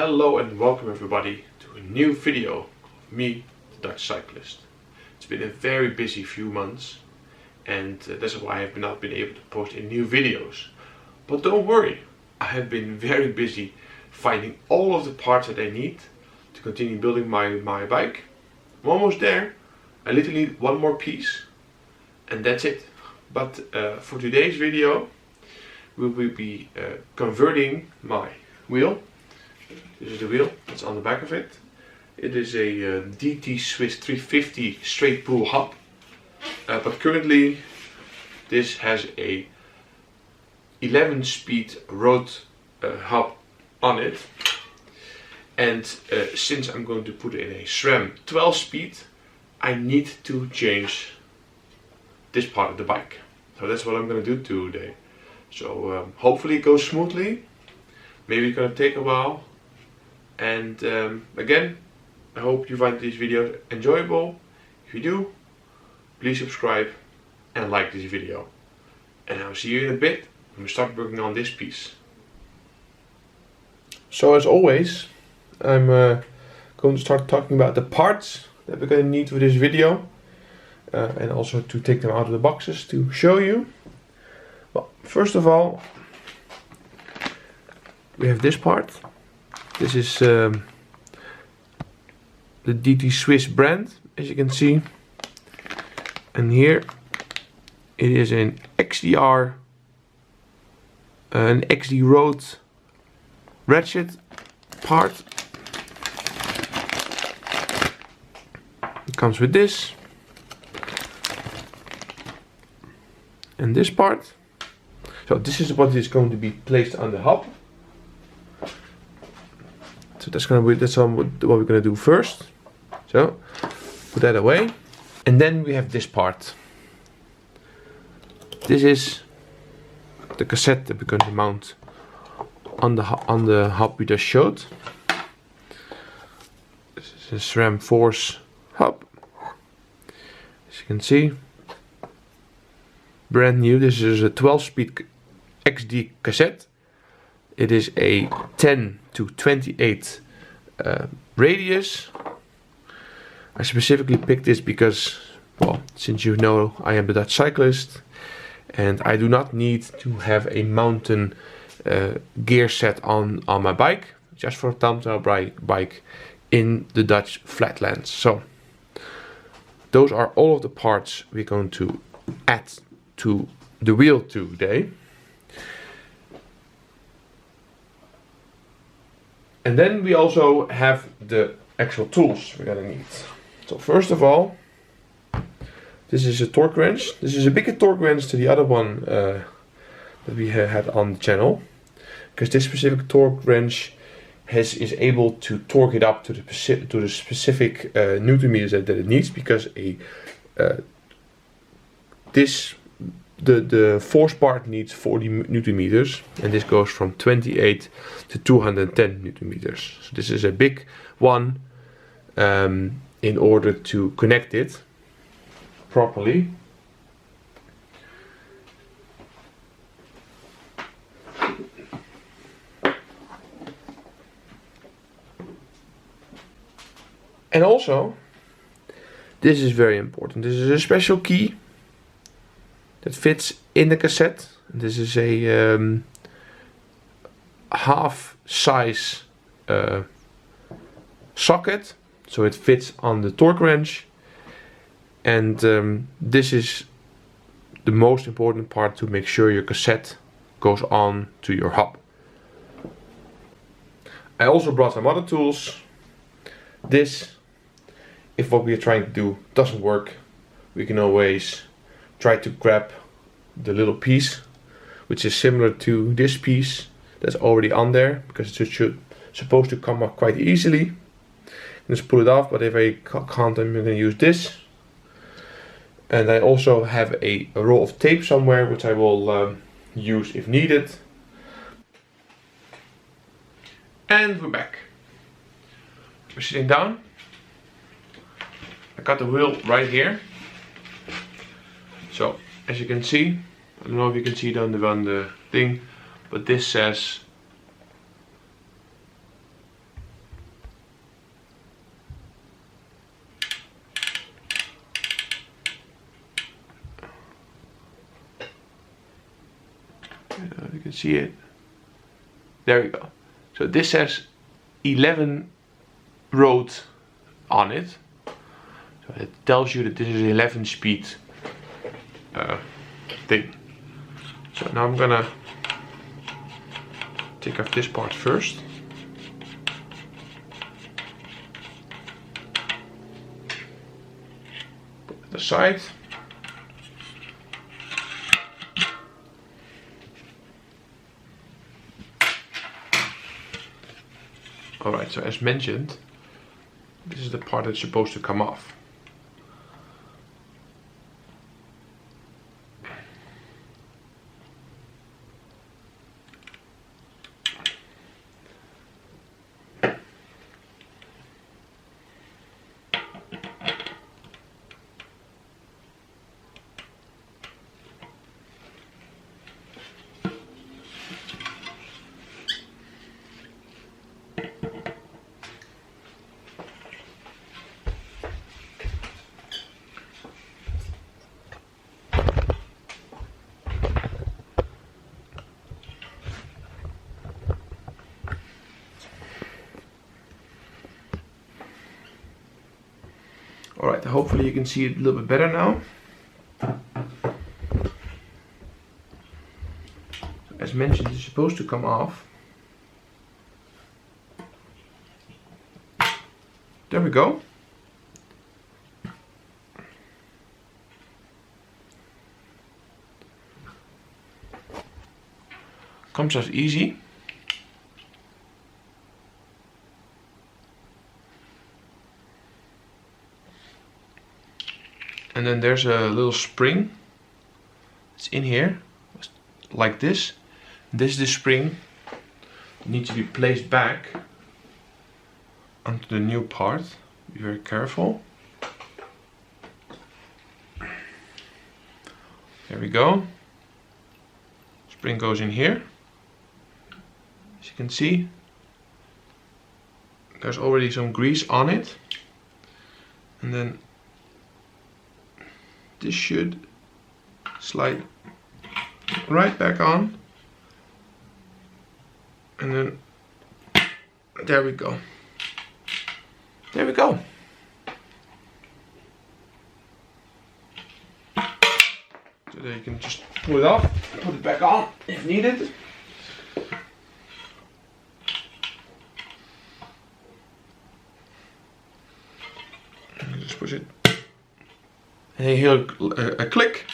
Hello and welcome everybody to a new video of me, the Dutch cyclist. It's been a very busy few months and that's why I have not been able to post any new videos. But don't worry, I have been very busy finding all of the parts that I need to continue building my bike. I'm almost there. I literally need one more piece and that's it. But for today's video we will be converting my wheel. This is the wheel that's on the back of it. It is a DT Swiss 350 straight pull hub, but currently this has a 11 speed road hub on it, and since I'm going to put in a SRAM 12 speed, I need to change this part of the bike. So that's what I'm going to do today. So hopefully it goes smoothly. Maybe it's going to take a while. And again, I hope you find these videos enjoyable. If you do, please subscribe and like this video. And I'll see you in a bit when we start working on this piece. So as always, I'm going to start talking about the parts that we're going to need for this video. And also to take them out of the boxes to show you. Well, first of all, we have this part. This is the DT Swiss brand, as you can see. And here it is an XDR, an XD Road ratchet part. It comes with this and this part. So this is what is going to be placed on the hub. So that's what we're going to do first. So put that away, and then we have this part. This is the cassette that we're going to mount on the hub we just showed. This is a SRAM Force hub, as you can see. Brand new. This is a 12-speed XD cassette. It is a 10 to 28 radius. I specifically picked this because, well, since you know I am the Dutch cyclist and I do not need to have a mountain gear set on my bike, just for a thumbnail bike in the Dutch flatlands. So those are all of the parts we're going to add to the wheel today. And then we also have the actual tools we're gonna need. So first of all, this is a torque wrench. This is a bigger torque wrench to the other one that we had on the channel, because this specific torque wrench is able to torque it up to the specific newton meters that it needs, because the force part needs 40 newton meters, and this goes from 28 to 210 newton meters. So this is a big one in order to connect it properly. And also, this is very important. This is a special key that fits in the cassette. This is a half size socket, so it fits on the torque wrench, and this is the most important part to make sure your cassette goes on to your hub. I also brought some other tools. This, if what we are trying to do doesn't work, we can always try to grab the little piece which is similar to this piece that's already on there, because it should supposed to come up quite easily. Just pull it off, but if I can't, I'm going to use this. And I also have a roll of tape somewhere which I will use if needed. And we're back. We're sitting down. I got the wheel right here. So as you can see, I don't know if you can see it on the thing, but this says You can see it. There we go. So this says 11 road on it. So it tells you that this is 11 speed thing. So now I'm gonna take off this part first. Put it aside. Alright, so as mentioned, this is the part that's supposed to come off. Alright, hopefully you can see it a little bit better now. As mentioned, it's supposed to come off. There we go. Comes off easy. And then there's a little spring. It's in here, like this. This is the spring. It needs to be placed back onto the new part. Be very careful. There we go. Spring goes in here. As you can see, there's already some grease on it. And then this should slide right back on, and then there we go. There we go. So there you can just pull it off, put it back on if needed. And just push it. And you hear a click.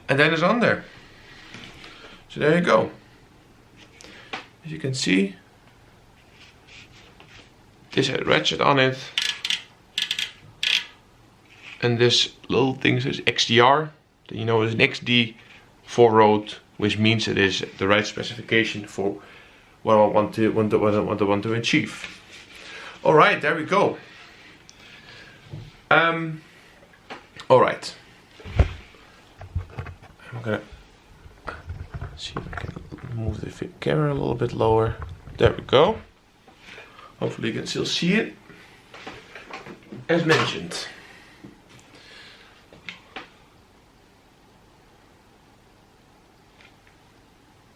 And then it's on there. So there you go. As you can see, this has a ratchet on it. And this little thing says XDR. Then you know it's an XD 4-road, which means it is the right specification for what I want to achieve. Alright, there we go. Alright. I'm gonna see if I can move the camera a little bit lower. There we go. Hopefully you can still see it. As mentioned.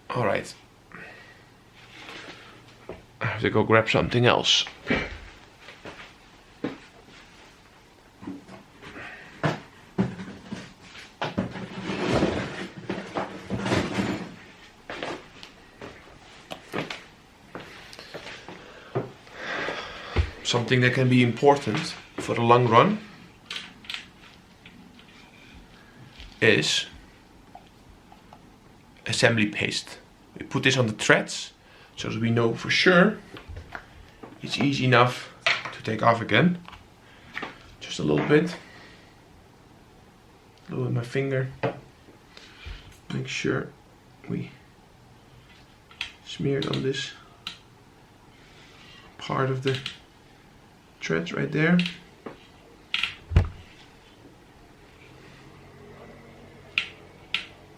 Alright. I have to go grab something else. Something that can be important for the long run is assembly paste. We put this on the threads so that we know for sure it's easy enough to take off again. Just a little bit with my finger. Make sure we smear it on this part of the threads right there.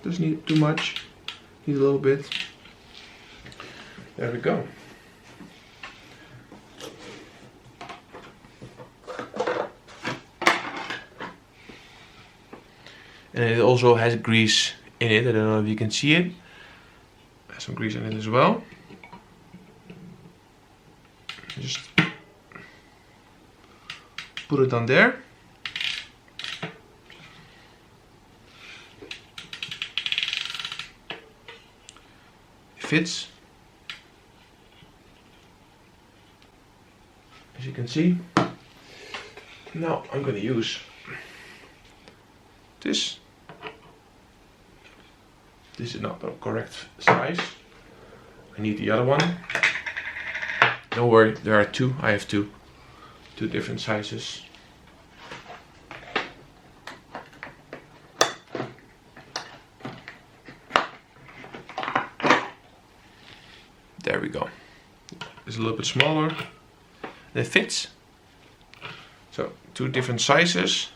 Doesn't need too much, need a little bit. There we go. and it also has grease in it. I don't know if you can see it. Has some grease in it as well. Just put it on there. It fits, as you can see. Now I'm going to use this. This is not the correct size. I need the other one. Don't worry, there are two. I have two different sizes. There we go. It's a little bit smaller. It fits. So 2 different sizes,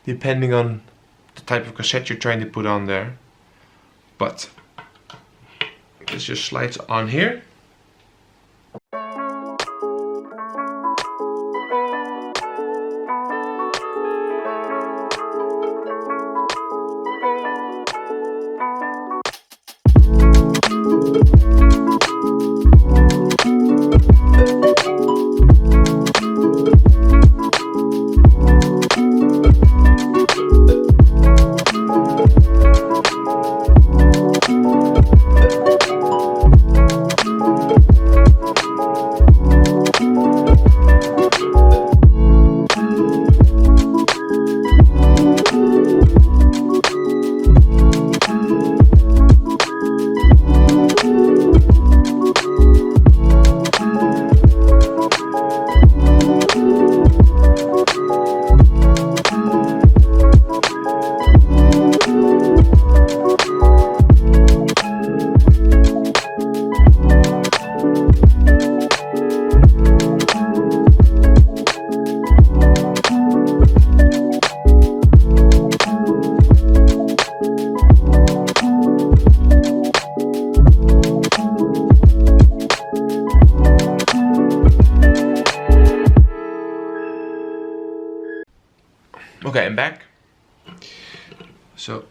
depending on the type of cassette you're trying to put on there. But this just slides on here. Okay, I'm back. So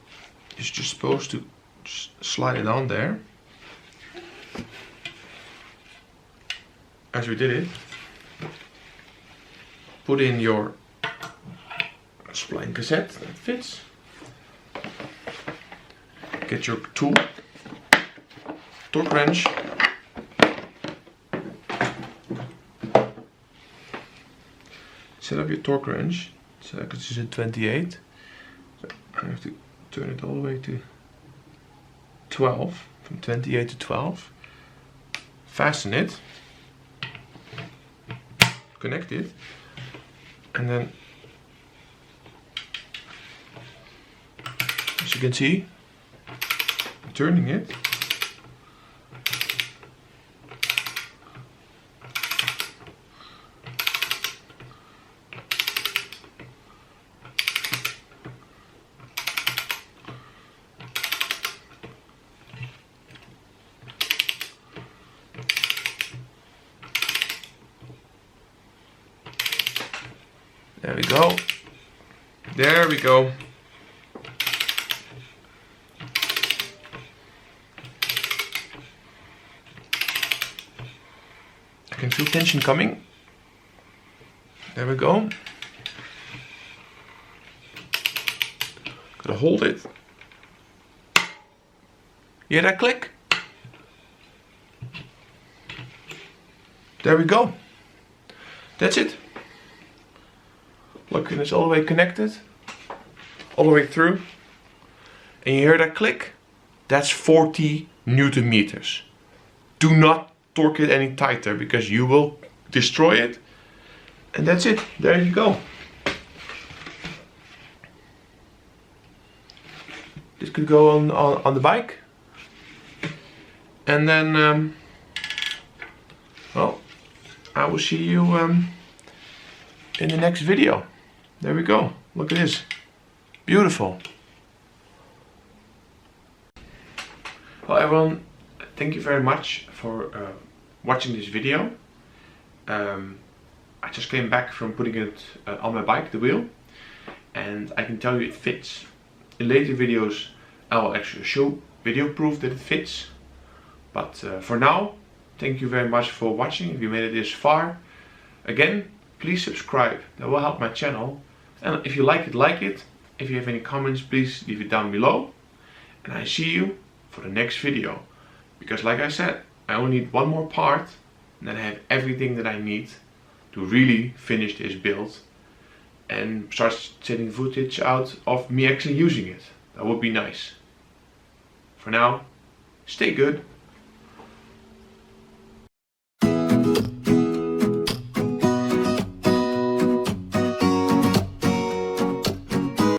you're just supposed to slide it on there, as we did it. Put in your spline cassette that fits. Get your tool, torque wrench. Set up your torque wrench. So this is a 28. So I have to turn it all the way to 12, from 28 to 12. Fasten it, connect it, and then, as you can see, I'm turning it. There we go. There we go. I can feel tension coming. There we go. Gotta hold it. You hear that click? There we go. That's it. Look, and it's all the way connected, all the way through. And you hear that click? That's 40 Newton meters. Do not torque it any tighter because you will destroy it. And that's it. There you go. This could go on the bike. And then, well, I will see you in the next video. There we go. Look at this. Beautiful. Well, everyone, thank you very much for watching this video. I just came back from putting it on my bike, the wheel, and I can tell you it fits. In later videos I will actually show video proof that it fits. But for now, thank you very much for watching. If you made it this far, again, please subscribe. That will help my channel. And if you like it. If you have any comments, please leave it down below. And I see you for the next video. Because like I said, I only need one more part and then I have everything that I need to really finish this build and start sending footage out of me actually using it. That would be nice. For now, stay good.